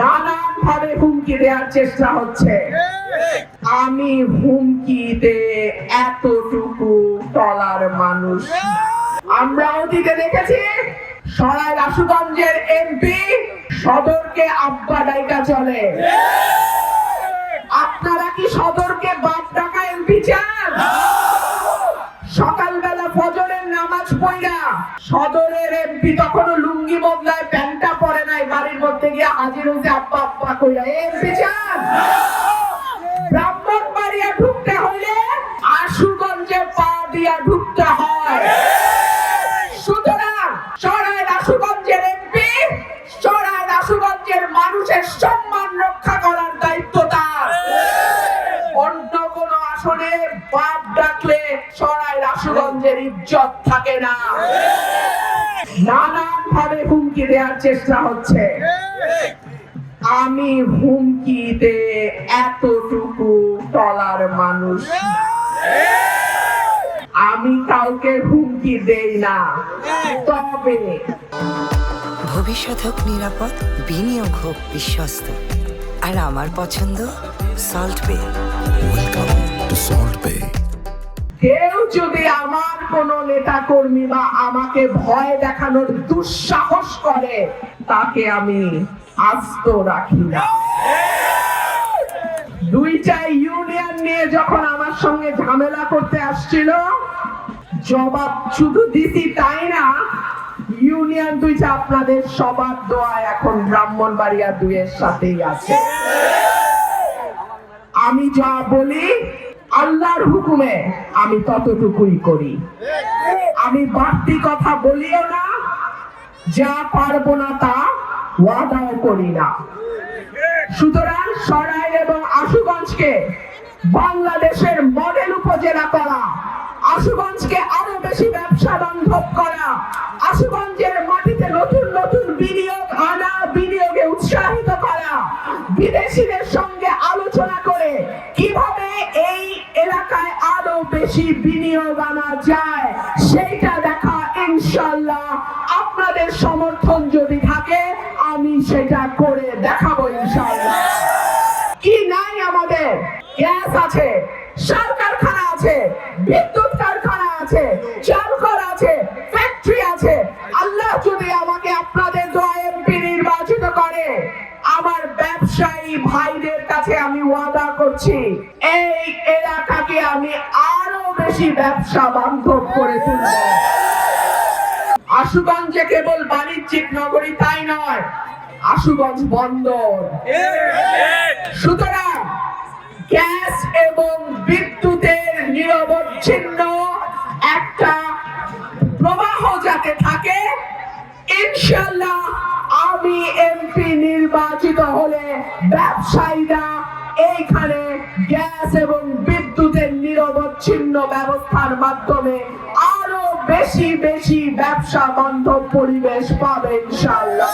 নানান ভাবে হুমকি দেওয়ার চেষ্টা হচ্ছে। আমি হুমকিতে এতটুকু টলার মানুষ। আমরা অতীতে দেখেছি সরাইল আশুগঞ্জের এমপি সদরকে আব্বা ডাইকা চলে। আপনারা কি সদরকে বাপ ডাকা এমপি চান? সকালবেলা ফজরের নামাজ পড়া সদরের এমপি তখনও লুঙ্গি বদলায় প্যান্টটা পরে নাই, বাড়ির মধ্যে গিয়ে হাজির হয়েছে আব্বা আব্বা কইরা। এমপি চান? ব্রাহ্মণবাড়িয়া ঢুকতে হলে আশুগঞ্জে পা দিয়া ঢুকতে হয়। সুতরাং সরাইল আশুগঞ্জের এমপি সরাইল আশুগঞ্জের মানুষের সম্মান রক্ষা করার দায়িত্ব তার। অন্য কোন আসনে বাপ ডাকলে সরাইল আশুগঞ্জের ইজ্জত থাকে না। নানান ভাবে হুমকি দেওয়ার চেষ্টা হচ্ছে। আমি হুমকিতে এতটুকু টলার মানুষ। আমি কাউকে হুমকি দেই না, তবে ভবিষ্যৎ হোক নিরাপদ, বিনিয়োগ হোক বিশ্বস্ত, আর আমার পছন্দ সল্ট বে। ওয়েলকাম টু সল্ট বে। কেউ যদি আমার কোন নেতা কর্মী বা আমাকে ভয় দেখানোর দুঃসাহস করে, তাকে আমি আস্ত রাখি না। দুইটা ইউনিয়ন নিয়ে যখন আমার সঙ্গে ঝামেলা করতে আসছিল, জবাব শুধু দিছি তাই না, ইউনিয়ন দুইটা আপনাদের সবার দোয়ায় এখন ব্রাহ্মণবাড়িয়া 2 এর সাথেই আছে। আমি যা বলি আল্লাহর হুকুমে আমি ততটুকুই করি। আমি বাড়তি কথা বলিও না, যা পারবো না তা ওয়াদাও করি না। সুতরাং সরাইল এবং আশুগঞ্জকে বাংলাদেশের মডেল উপজেলা করা, আশুগঞ্জকে আরো বেশি ব্যবসা বান্ধব করা, আশুগঞ্জের মাটিতে নতুন নতুন বিনিয়োগ আনা, বিনিয়োগে উৎসাহিত করা, বিদেশিদের সঙ্গে আলোচনা করে কিভাবে এই এলাকায় আরো বেশি বিনিয়োগ আনা যায় সেইটা দেখা। ইনশাআল্লাহ আপনাদের সমর্থন যদি থাকে আমি সেটা করে দেখাবো ইনশাআল্লাহ। কি নাই আমাদের? গ্যাস আছে, সার কারখানা আছে, বিদ্যুৎ কারখানা আছে, চারুকল আছে, ফ্যাক্টরি আছে। আল্লাহ যদি আমাকে আপনাদের দোয়া এমপি নির্বাচিত করে, আমার ব্যবসায়ী ভাইদের কাছে আমি ওয়াদা করছি এই এলাকাকে আমি আরো বেশি ব্যবসা বান্ধব করে তুলব। আশুগঞ্জে কেবল বাণিজ্যিক নগরী তাই নয়, আশুগঞ্জ বন্দর। সুতরাং গ্যাস এবং বিদ্যুতের নিরবচ্ছিন্ন একটা প্রবাহ যাতে থাকে, ইনশাআল্লাহ আমি এমপি নির্বাচিত হলে ব্যবসায়ীরা এইখানে গ্যাস এবং বিদ্যুতের নিরবচ্ছিন্ন ব্যবস্থার মাধ্যমে আরো বেশি বেশি ব্যবসা বান্ধব পরিবেশ পাবে ইনশাআল্লাহ।